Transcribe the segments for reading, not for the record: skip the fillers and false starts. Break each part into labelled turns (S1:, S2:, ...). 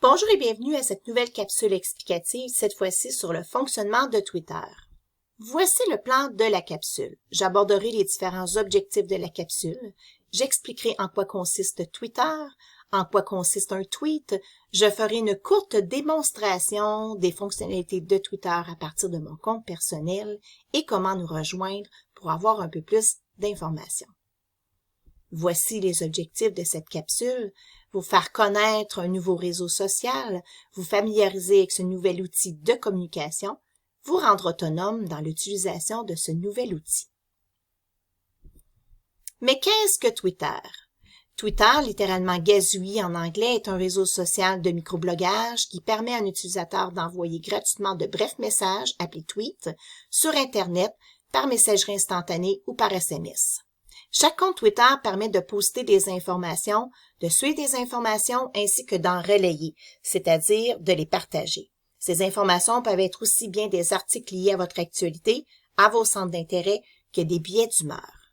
S1: Bonjour et bienvenue à cette nouvelle capsule explicative, cette fois-ci sur le fonctionnement de Twitter. Voici le plan de la capsule. J'aborderai les différents objectifs de la capsule. J'expliquerai en quoi consiste Twitter, en quoi consiste un tweet. Je ferai une courte démonstration des fonctionnalités de Twitter à partir de mon compte personnel et comment nous rejoindre pour avoir un peu plus d'informations. Voici les objectifs de cette capsule. Vous faire connaître un nouveau réseau social, vous familiariser avec ce nouvel outil de communication, vous rendre autonome dans l'utilisation de ce nouvel outil. Mais qu'est-ce que Twitter? Twitter, littéralement gazouillis en anglais, est un réseau social de microblogage qui permet à un utilisateur d'envoyer gratuitement de brefs messages, appelés tweets, sur Internet, par messagerie instantanée ou par SMS. Chaque compte Twitter permet de poster des informations, de suivre des informations ainsi que d'en relayer, c'est-à-dire de les partager. Ces informations peuvent être aussi bien des articles liés à votre actualité, à vos centres d'intérêt, que des billets d'humeur.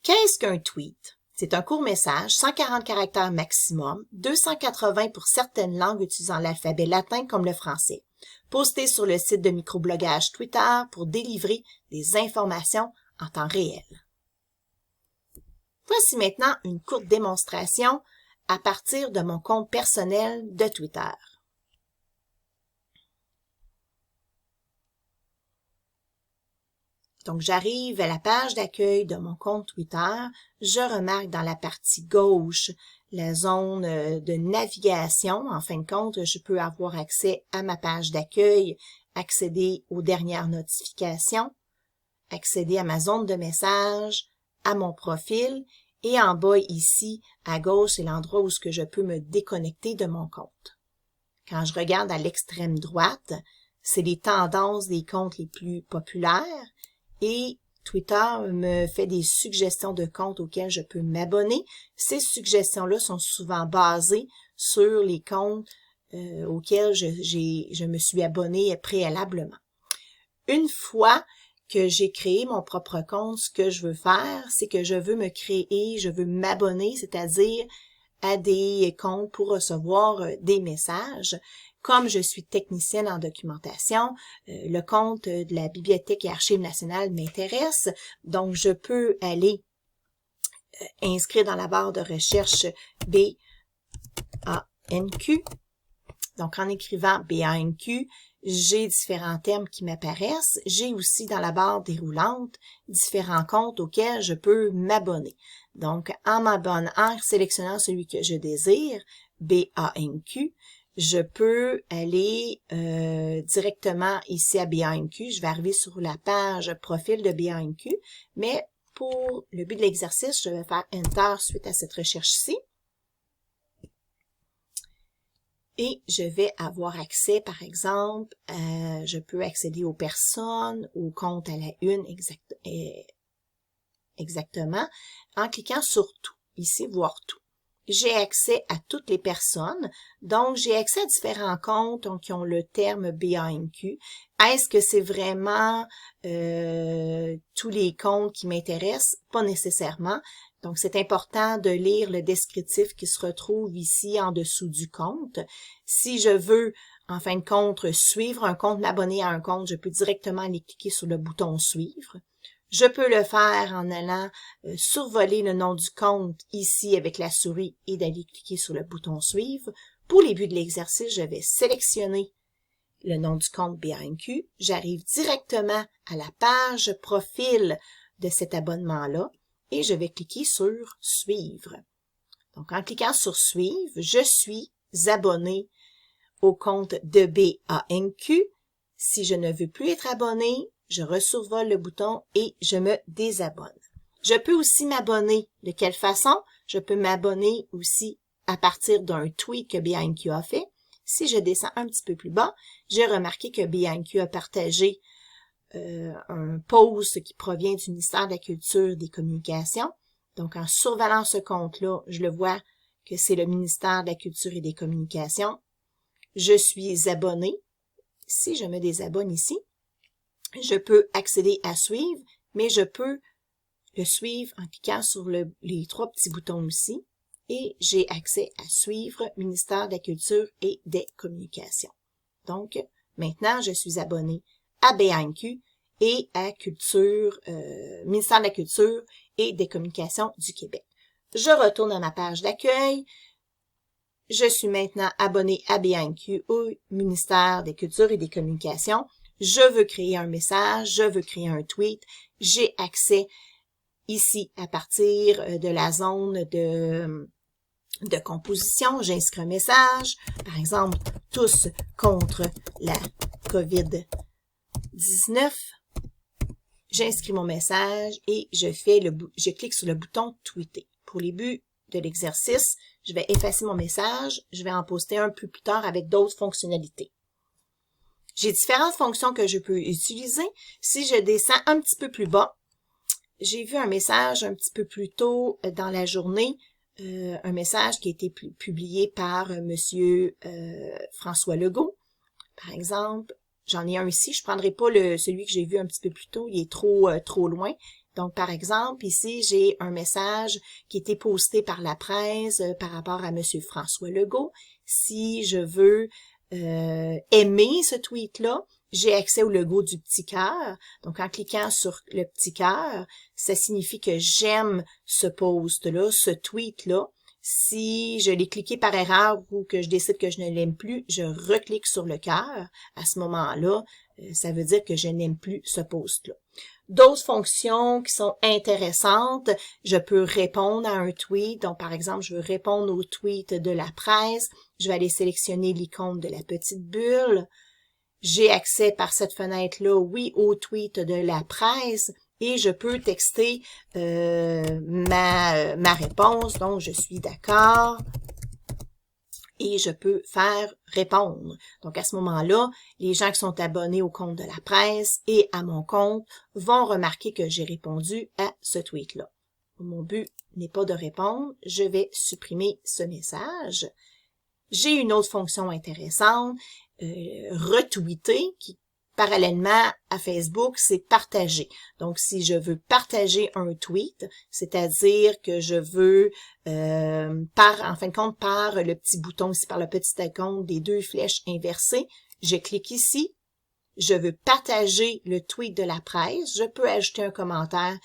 S1: Qu'est-ce qu'un tweet? C'est un court message, 140 caractères maximum, 280 pour certaines langues utilisant l'alphabet latin comme le français. Posté sur le site de microblogage Twitter pour délivrer des informations en temps réel. Voici maintenant une courte démonstration à partir de mon compte personnel de Twitter. Donc, j'arrive à la page d'accueil de mon compte Twitter. Je remarque dans la partie gauche la zone de navigation. En fin de compte, je peux avoir accès à ma page d'accueil, accéder aux dernières notifications, accéder à ma zone de messages, à mon profil. Et en bas ici, à gauche, c'est l'endroit où je peux me déconnecter de mon compte. Quand je regarde à l'extrême droite, c'est les tendances des comptes les plus populaires. Et Twitter me fait des suggestions de comptes auxquels je peux m'abonner. Ces suggestions-là sont souvent basées sur les comptes auxquels je me suis abonnée préalablement. Une fois que j'ai créé mon propre compte, ce que je veux faire, c'est que je veux m'abonner, c'est-à-dire à des comptes pour recevoir des messages. Comme je suis technicienne en documentation, le compte de la Bibliothèque et Archives nationales m'intéresse, donc je peux aller inscrire dans la barre de recherche BANQ. Donc en écrivant BANQ, j'ai différents termes qui m'apparaissent. J'ai aussi dans la barre déroulante différents comptes auxquels je peux m'abonner. Donc en sélectionnant celui que je désire, BANQ, je peux aller directement ici à BANQ. Je vais arriver sur la page profil de BANQ, mais pour le but de l'exercice, je vais faire Enter suite à cette recherche-ci. Et je vais avoir accès, par exemple, je peux accéder aux personnes, aux comptes à la une exactement, en cliquant sur tout. Ici, voir tout. J'ai accès à toutes les personnes, donc j'ai accès à différents comptes qui ont le terme BANQ. Est-ce que c'est vraiment tous les comptes qui m'intéressent? Pas nécessairement. Donc, c'est important de lire le descriptif qui se retrouve ici en dessous du compte. Si je veux, en fin de compte, suivre un compte, m'abonner à un compte, je peux directement aller cliquer sur le bouton « Suivre ». Je peux le faire en allant survoler le nom du compte ici avec la souris et d'aller cliquer sur le bouton « Suivre ». Pour les buts de l'exercice, je vais sélectionner le nom du compte BANQ. J'arrive directement à la page profil de cet abonnement-là et je vais cliquer sur « Suivre ». Donc, en cliquant sur « Suivre », je suis abonné au compte de BANQ. Si je ne veux plus être abonné, je resurvole le bouton et je me désabonne. Je peux aussi m'abonner. De quelle façon? Je peux m'abonner aussi à partir d'un tweet que BANQ a fait. Si je descends un petit peu plus bas, j'ai remarqué que BANQ a partagé un post qui provient du ministère de la Culture et des Communications. Donc, en survolant ce compte-là, je le vois que c'est le ministère de la Culture et des Communications. Je suis abonné. Si je me désabonne ici, je peux accéder à suivre, mais je peux le suivre en cliquant sur les trois petits boutons ici. et j'ai accès à suivre ministère de la Culture et des Communications. Donc, maintenant, je suis abonnée à BANQ et à ministère de la Culture et des Communications du Québec. Je retourne à ma page d'accueil. Je suis maintenant abonnée à BANQ au ministère des Cultures et des Communications. Je veux créer un message, je veux créer un tweet. J'ai accès ici à partir de la zone de composition. J'inscris un message, par exemple, tous contre la COVID-19. J'inscris mon message et je clique sur le bouton tweeter. Pour les buts de l'exercice, je vais effacer mon message, je vais en poster un plus tard avec d'autres fonctionnalités. J'ai différentes fonctions que je peux utiliser. Si je descends un petit peu plus bas, j'ai vu un message un petit peu plus tôt dans la journée, un message qui a été publié par Monsieur François Legault. Par exemple, j'en ai un ici, je prendrai pas celui que j'ai vu un petit peu plus tôt, il est trop loin. Donc, par exemple, ici, j'ai un message qui a été posté par la presse par rapport à Monsieur François Legault. Si je veux aimer ce tweet-là, j'ai accès au logo du petit cœur. Donc, en cliquant sur le petit cœur, ça signifie que j'aime ce post-là, ce tweet-là. Si je l'ai cliqué par erreur ou que je décide que je ne l'aime plus, je reclique sur le cœur. À ce moment-là, ça veut dire que je n'aime plus ce post-là. D'autres fonctions qui sont intéressantes, je peux répondre à un tweet. Donc, par exemple, je veux répondre au tweet de la presse. Je vais aller sélectionner l'icône de la petite bulle. J'ai accès par cette fenêtre-là, oui, au tweet de la presse. Et je peux texter ma réponse. Donc, je suis d'accord. Et je peux faire répondre. Donc, à ce moment-là, les gens qui sont abonnés au compte de la presse et à mon compte vont remarquer que j'ai répondu à ce tweet-là. Mon but n'est pas de répondre. Je vais supprimer ce message. J'ai une autre fonction intéressante, retweeter, qui parallèlement à Facebook, c'est partager. Donc, si je veux partager un tweet, c'est-à-dire que je veux, en fin de compte, par le petit bouton ici, par le petit icône des deux flèches inversées, je clique ici, je veux partager le tweet de la presse, je peux ajouter un commentaire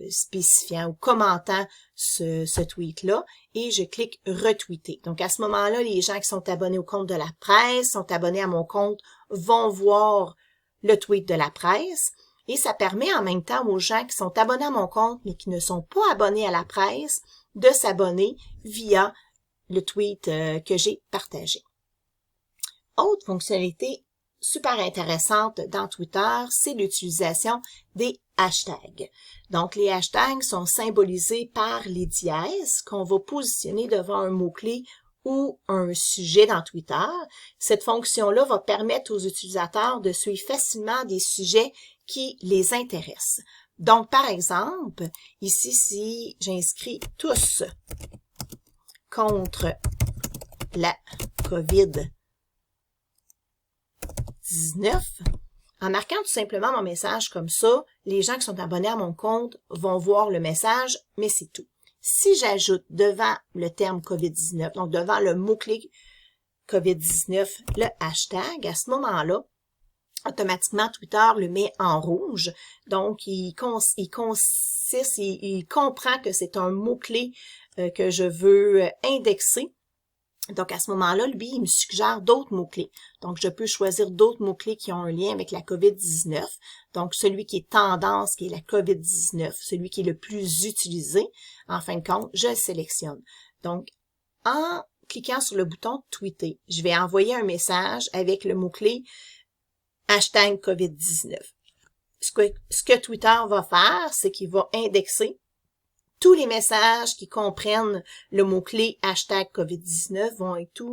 S1: spécifiant ou commentant ce tweet-là et je clique retweeter. Donc, à ce moment-là, les gens qui sont abonnés au compte de la presse, sont abonnés à mon compte, vont voir le tweet de la presse et ça permet en même temps aux gens qui sont abonnés à mon compte mais qui ne sont pas abonnés à la presse de s'abonner via le tweet que j'ai partagé. Autre fonctionnalité super intéressante dans Twitter, c'est l'utilisation des hashtags. Donc, les hashtags sont symbolisés par les dièses qu'on va positionner devant un mot-clé ou un sujet dans Twitter. Cette fonction-là va permettre aux utilisateurs de suivre facilement des sujets qui les intéressent. Donc, par exemple, ici, si j'inscris tous contre la COVID-19, en marquant tout simplement mon message comme ça, les gens qui sont abonnés à mon compte vont voir le message, mais c'est tout. Si j'ajoute devant le terme COVID-19, donc devant le mot-clé COVID-19, le hashtag, à ce moment-là, automatiquement, Twitter le met en rouge. Donc, il comprend que c'est un mot-clé que je veux indexer. Donc, à ce moment-là, lui, il me suggère d'autres mots-clés. Donc, je peux choisir d'autres mots-clés qui ont un lien avec la COVID-19. Donc, celui qui est tendance, qui est la COVID-19, celui qui est le plus utilisé, en fin de compte, je le sélectionne. Donc, en cliquant sur le bouton « Tweeter », je vais envoyer un message avec le mot-clé hashtag COVID-19. Ce que Twitter va faire, c'est qu'il va indexer tous les messages qui comprennent le mot-clé hashtag COVID-19 vont être,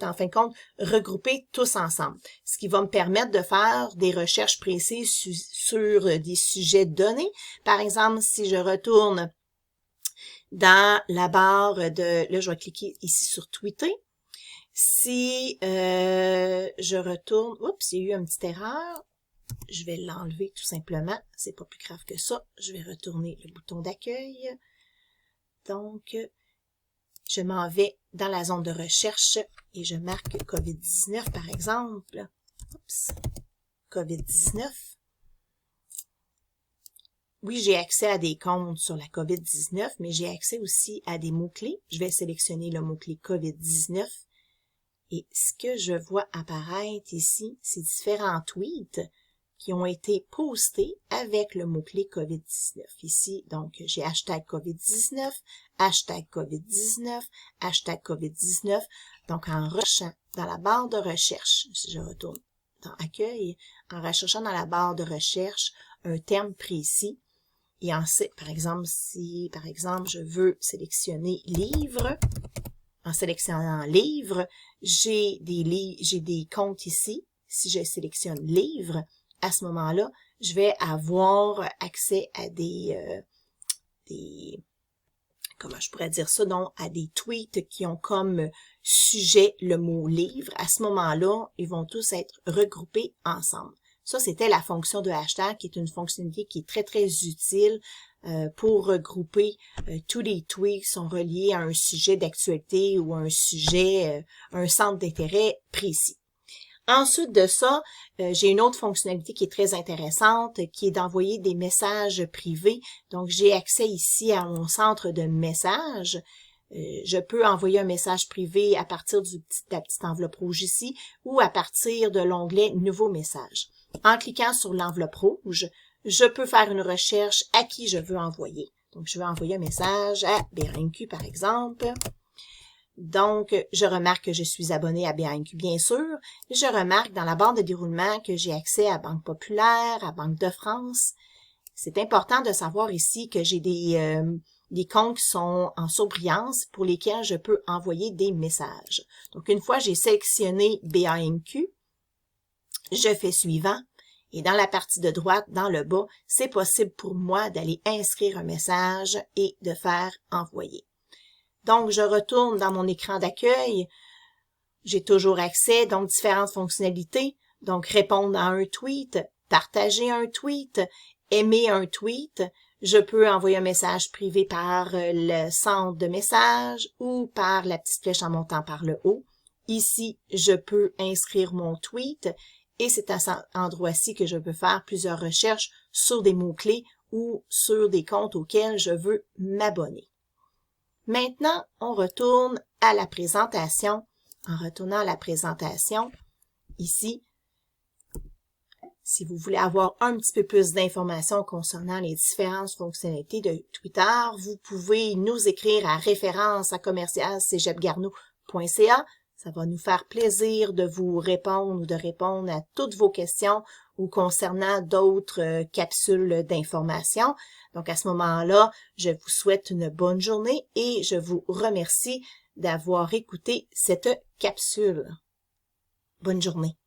S1: en fin de compte, regroupés tous ensemble. Ce qui va me permettre de faire des recherches précises sur des sujets donnés. Par exemple, si je retourne dans la barre là, je vais cliquer ici sur Tweeter. Si je retourne, oups, il y a eu une petite erreur. Je vais l'enlever tout simplement. C'est pas plus grave que ça. Je vais retourner le bouton d'accueil. Donc, je m'en vais dans la zone de recherche et je marque COVID-19 par exemple. Oups. COVID-19. Oui, j'ai accès à des comptes sur la COVID-19, mais j'ai accès aussi à des mots-clés. Je vais sélectionner le mot-clé COVID-19. Et ce que je vois apparaître ici, c'est différents tweets qui ont été postés avec le mot-clé COVID-19. Ici, donc, j'ai hashtag COVID-19, hashtag COVID-19, hashtag COVID-19. Donc, en recherchant dans la barre de recherche, si je retourne dans Accueil, en recherchant dans la barre de recherche un terme précis, et ensuite, par exemple, si, par exemple, je veux sélectionner livre, en sélectionnant livre, j'ai des comptes ici. Si je sélectionne livre, à ce moment-là, je vais avoir accès à comment je pourrais dire ça, donc à des tweets qui ont comme sujet le mot livre. À ce moment-là, ils vont tous être regroupés ensemble. Ça, c'était la fonction de hashtag, qui est une fonctionnalité qui est très, très utile pour regrouper tous les tweets qui sont reliés à un sujet d'actualité ou un sujet, un centre d'intérêt précis. Ensuite de ça, j'ai une autre fonctionnalité qui est très intéressante, qui est d'envoyer des messages privés. Donc, j'ai accès ici à mon centre de messages. Je peux envoyer un message privé à partir de la petite enveloppe rouge ici ou à partir de l'onglet « Nouveau message ». En cliquant sur l'enveloppe rouge, je peux faire une recherche à qui je veux envoyer. Donc, je veux envoyer un message à BRNQ, par exemple. Donc, je remarque que je suis abonnée à BRNQ, bien sûr. Je remarque dans la barre de déroulement que j'ai accès à Banque Populaire, à Banque de France. C'est important de savoir ici que j'ai des comptes qui sont en surbrillance pour lesquels je peux envoyer des messages. Donc, une fois j'ai sélectionné BANQ, je fais suivant. Et dans la partie de droite, dans le bas, c'est possible pour moi d'aller inscrire un message et de faire envoyer. Donc, je retourne dans mon écran d'accueil. J'ai toujours accès, donc différentes fonctionnalités. Donc, répondre à un tweet, partager un tweet, aimer un tweet. Je peux envoyer un message privé par le centre de message ou par la petite flèche en montant par le haut. Ici, je peux inscrire mon tweet et c'est à cet endroit-ci que je peux faire plusieurs recherches sur des mots-clés ou sur des comptes auxquels je veux m'abonner. Maintenant, on retourne à la présentation. En retournant à la présentation, ici, si vous voulez avoir un petit peu plus d'informations concernant les différentes fonctionnalités de Twitter, vous pouvez nous écrire à référence@cégeps-garneau.ca. Ça va nous faire plaisir de vous répondre ou de répondre à toutes vos questions ou concernant d'autres capsules d'information. Donc, à ce moment-là, je vous souhaite une bonne journée et je vous remercie d'avoir écouté cette capsule. Bonne journée.